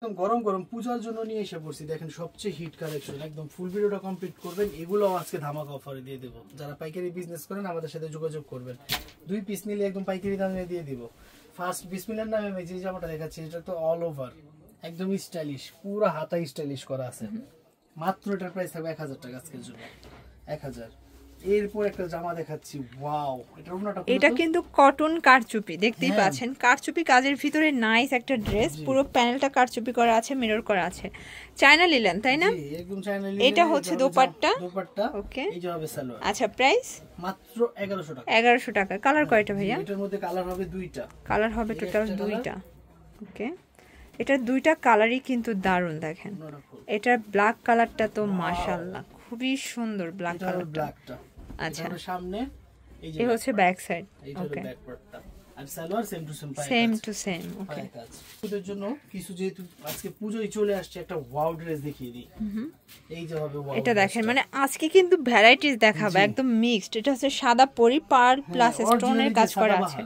একদম গরম গরম পূজার জন্য নিয়ে এসে পড়ছি। দেখেন সবচেয়ে হিট কালেকশন, একদম ফুল ভিডিওটা কমপ্লিট করবেন। এগুলো আজকে ধামাকা অফারে দিয়ে দেবো। যারা পাইকারি বিজনেস করেন আমাদের সাথে যোগাযোগ করবেন, 2 পিস নিলে একদম পাইকারি দামে দিয়ে দিব। ফার্স্ট বিসমিল্লাহর নামে আমি যে জামাটা দেখাচ্ছি এটা তো অল ওভার একদম স্টাইলিশ, পুরো হাতা স্টাইলিশ করা আছে। মাত্র এটার প্রাইস থাকবে 1000 টাকা আজকের জন্য, 1000। এরপর একটা জামা দেখাচ্ছি, ওয়াও, এটা কিন্তু কটন কারচুপি, দেখতেই পাচ্ছেন কারচুপি কাজের ভিতরে নাইস একটা ড্রেস, পুরো প্যানেলটা কারচুপি করা আছে, মিরর করা আছে। চায়না লিলেন তাই না? জি একদম চায়না লিলেন। এটা হচ্ছে দোপাট্টা, ওকে, এই যে হবে সালোয়ার। আচ্ছা প্রাইস মাত্র 1100 টাকা। 1100 টাকা। কালার কয়টা ভাইয়া? এটার মধ্যে কালার হবে 2টা। কালার হবে টোটাল 2টা। ওকে, এটা 2টা কালারই কিন্তু দারুণ। দেখেন এটার ব্ল্যাক কালারটা তো মাশাআল্লাহ খুবই সুন্দর, ব্ল্যাক কালারটা। আচ্ছা, সামনে এই হচ্ছে ব্যাক সাইড। ওকে, ব্যাক পার্টটা আর সালোয়ার সেম টু সেম। ওকে, এর জন্য কিছু যেহেতু আজকে পূজোয় চলে আসছে, একটা ওয়াও ড্রেস দেখিয়ে দিই। এই যে হবে ওয়াও। এটা দেখেন, মানে আজকে কিন্তু ভ্যারাইটিস দেখাবো, একদম মিক্সড। এটা হচ্ছে সাদা পরি পার প্লাস স্টোনের কাজ করা আছে।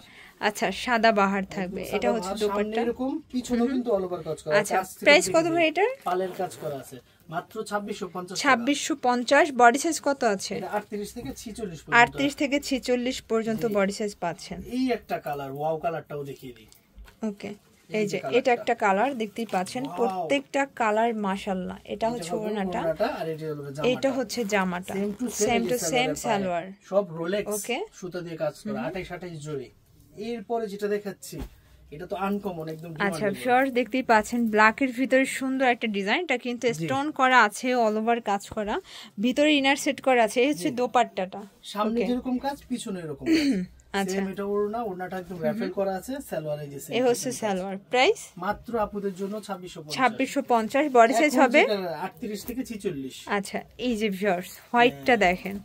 আচ্ছা, সাদা বাহার থাকবে। এটা হচ্ছে দোপাট্টা, এরকম পিছনে কিন্তু অল ওভার কাজ করা আছে। আচ্ছা, প্রাইস কত ভাই এটার? পালের কাজ করা আছে, মাত্র 2650। 2650। বডি সাইজ কত আছে? এটা 38 থেকে 46 পর্যন্ত। 38 থেকে 46 পর্যন্ত বডি সাইজ পাচ্ছেন। এই একটা কালার, ওয়াও কালারটাও দেখিয়ে দিই। ওকে, এই যে এটা একটা কালার দেখতেই পাচ্ছেন, প্রত্যেকটা কালার মাশাআল্লাহ। এটা হচ্ছে ওড়নাটা আর এটা হচ্ছে জামাটা, সেম টু সেম সালোয়ার, সব রোলেক্স ওকে সুতা দিয়ে কাজ করা, 28 জড়ি। এরপরে যেটা দেখাচ্ছি এটা তো আনকমন একদম। আচ্ছা ভিউয়ার্স, দেখতেই পাচ্ছেন ব্ল্যাক এর ভিতরে সুন্দর একটা ডিজাইন, এটা কিন্তু স্টোন করা আছে, অল ওভার কাজ করা, ভিতরে ইনার সেট করা আছে। এই হচ্ছে দোপাট্টাটা, সামনে যেরকম কাজ পিছনে এরকম কাজ। আচ্ছা, এটা ওড়নাটা একদম রাফেল করা আছে, সালোয়ার এই যে এই হচ্ছে সালোয়ার। প্রাইস মাত্র আপুদের জন্য 2650। বডি সাইজ হবে 38 থেকে 46। আচ্ছা, এই যে ভিউয়ার্স হোয়াইটটা দেখেন।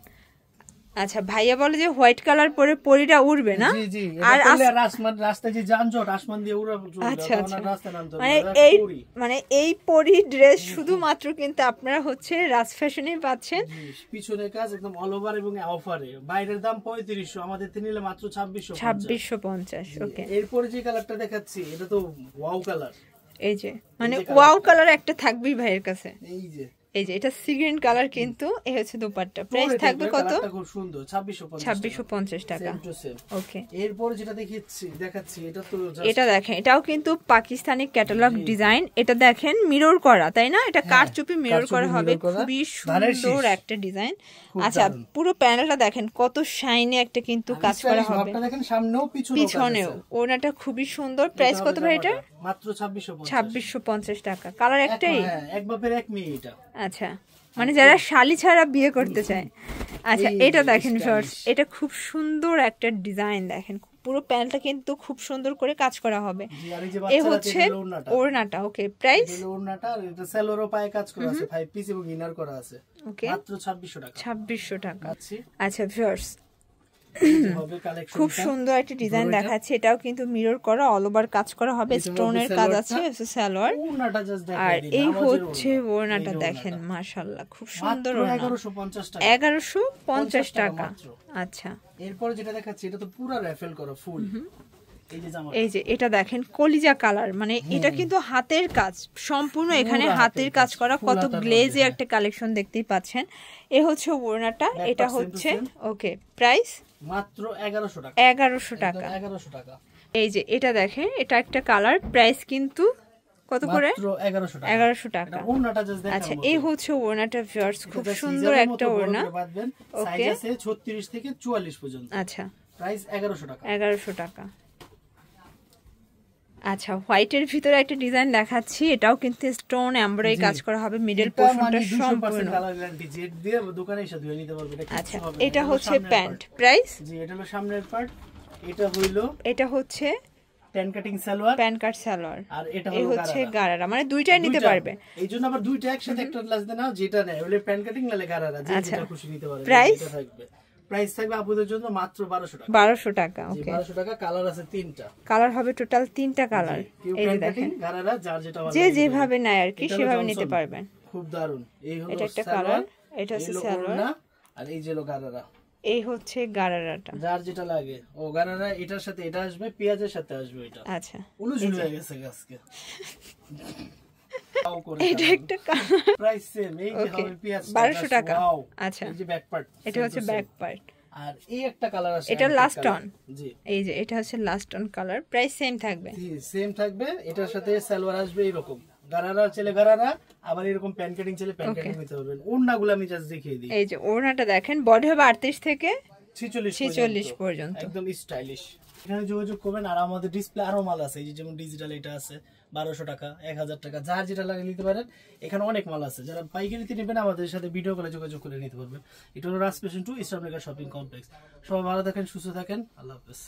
আচ্ছা, ভাইয়া বলে যে হোয়াইট কালার পরে পরিটা উড়বে না? জি জি, আর রাস্তায় যে যানজট, আসমান দিয়ে উড়াবে। আচ্ছা আচ্ছা, মানে এই পরি ড্রেস শুধুমাত্র কিন্তু আপনারা হচ্ছে রাজ ফ্যাশনেই পাচ্ছেন। পিছনে কাজ একদম অল ওভার এবং অফারে। বাইরের দাম 3500, আমাদের তে নিলে মাত্র 2650। ওকে, এরপরে যে কালারটা দেখাচ্ছি এটা তো ওয়াও কালার। এই যে মানে ওয়াও কালার একটা থাকবেই ভাইয়ের কাছে। এই যে এটা সি গ্রিন কালার, কিন্তু এই হচ্ছে দোপাট্টা। প্রাইস থাকবে কত? খুব সুন্দর, 2650 টাকা। ওকে, এরপরে যেটা দেখাচ্ছি এটা তো এটা দেখেন, এটাও কিন্তু পাকিস্তানি ক্যাটালগ ডিজাইন। এটা দেখেন মিরর করা, তাই না? এটা কারচুপি মিরর করা হবে, খুবই সুন্দর একটা ডিজাইন। আচ্ছা, পুরো প্যানেলটা দেখেন কত শাইনি একটা কিন্তু কাজ করা হবে। আপনারা দেখেন সামনেও পিছনেও ওনাটা খুবই সুন্দর। প্রাইস কত ভাই এটা? মাত্র 2650 টাকা। কালার একটাই, এক বাপের এক মেয়ে এটা। আচ্ছা, মানে যারা শালি ছাড়া বিয়ে করতে চায়। আচ্ছা, এটা দেখেন ভিউয়ার্স, এটা খুব সুন্দর একটা ডিজাইন। দেখেন পুরো প্যানেলটা কিন্তু খুব সুন্দর করে কাজ করা হবে। এই হচ্ছে ওড়নাটা। ওকে, প্রাইস? ওড়নাটা আর এটা সালোয়ারও পায়ে কাজ করা আছে, 5 পিস এবং ইনার করা আছে। ওকে, মাত্র 2600 টাকা। 2600 টাকা। আচ্ছা ভিউয়ার্স, খুব সুন্দর একটা ডিজাইন দেখাচ্ছে। এটাও কিন্তু মিরর করা, অল ওভার কাজ করা হবে, স্টোনের কাজ আছে, সালোয়ার। আর এই হচ্ছে ওড়নাটা দেখেন, মাশাআল্লাহ খুব সুন্দর ওড়না। 1150 টাকা। আচ্ছা, এরপরে যেটা দেখাচ্ছি এটা তো পুরো রাফেল করা ফুল। এই যে এটা দেখেন কলিজা কালার, মানে এটা কিন্তু হাতের কাজ সম্পূর্ণ, এখানে হাতের কাজ করা, কত গ্লেজি একটা কালেকশন দেখতেই পাচ্ছেন। এ হচ্ছে ওড়নাটা, এটা হচ্ছে। ওকে, প্রাইস মাত্র 1100 টাকা। 1100 টাকা। 1100 টাকা। এই যে এটা দেখেন, এটা একটা কালার, প্রাইস কিন্তু কত করে? মাত্র 1100 টাকা। 1100 টাকা। ওড়নাটা জাস্ট দেখেন। আচ্ছা, এই হচ্ছে ওড়নাটা ভিউয়ার্স, খুব সুন্দর একটা ওড়না। সাইজ আছে 36 থেকে 44 পর্যন্ত। আচ্ছা, প্রাইস 1100 টাকা। 1100 টাকা। আচ্ছা, হোয়াইটের ভিতরে একটা ডিজাইন দেখাচ্ছি, এটাও কিন্তু স্টোন এমব্রয়ডারি কাজ করা হবে, মিডল পোরশনটা সম্পূর্ণ। আচ্ছা, এটা হচ্ছে প্যান্ট। প্রাইস? জি, এটা হলো সামনের পার্ট, এটা হচ্ছে pan cutting salwar, pan cut salwar, আর এটা হচ্ছে গারারা, মানে দুইটাই নিতে পারবে। এইজন্য আবার দুইটা একসাথে একটা লাগবে না, যেটা নেয় হলে প্যান কাটিং নালে গারারা, যেটা খুশি নিতে পারবে। প্রাইস? প্রাইস থাকবে আপনাদের জন্য মাত্র 1200 টাকা। 1200 টাকা। ওকে, 1200 টাকা। কালার আছে 3টা। কালার হবে টোটাল 3টা কালার। এই যে দেখেন, গারারা যার যেটা ভালো যে যেভাবে নেয় আর কি সেভাবে নিতে পারবেন। খুব দারুন। এই হলো এটা একটা কালার, এটা হচ্ছে সালোয়ার, আর এই যে গারারা, এই হচ্ছে গারারাটা, যার যেটা লাগে। ও গারারা এটার সাথে এটা আসবে, পেঁয়াজের সাথে আসবে এটা। আচ্ছা, উলুঝুল হয়ে গেছে আজকে। এটা একটা প্রাইস সেম, এই যে হবে পেঁয়াজ 1200 টাকা। আচ্ছা, এই যে ব্যাক পার্ট, এটা হচ্ছে ব্যাক পার্ট। আর এই একটা কালার আছে, এটা লাস্ট অন। জি, এই যে এটা হচ্ছে last on colour, price same থাকবে। জি সেম থাকবে। এটার সাথে সালোয়ার আসবে এরকম, গারারা চলে গারারা, আবার এরকম প্যান কাটিং চলে প্যান কাটিং নিতে পারবেন। ওড়নাগুলো আমি জাস্ট দেখিয়ে দিই। এই যে ওড়নাটা দেখেন, বডি হবে 38 থেকে 46 পর্যন্ত, একদম স্টাইলিশ। এখানে যোগাযোগ করবেন। আর আমাদের ডিসপ্লে আরো মাল আছে, এই যে যেমন ডিজিটাল এটা আছে 1200 টাকা, 1000 টাকা, যার যেটা লাগে নিতে পারেন। এখানে অনেক মাল আছে, যারা পাইকারিতে নেবেন আমাদের সাথে ভিডিও কলে যোগাযোগ করে নিতে পারবেন। এটা হলো Raj fashion 2 eastern mega shopping complex. সবাই ভালো থাকেন, সুস্থ থাকেন, আল্লাহ হাফেজ।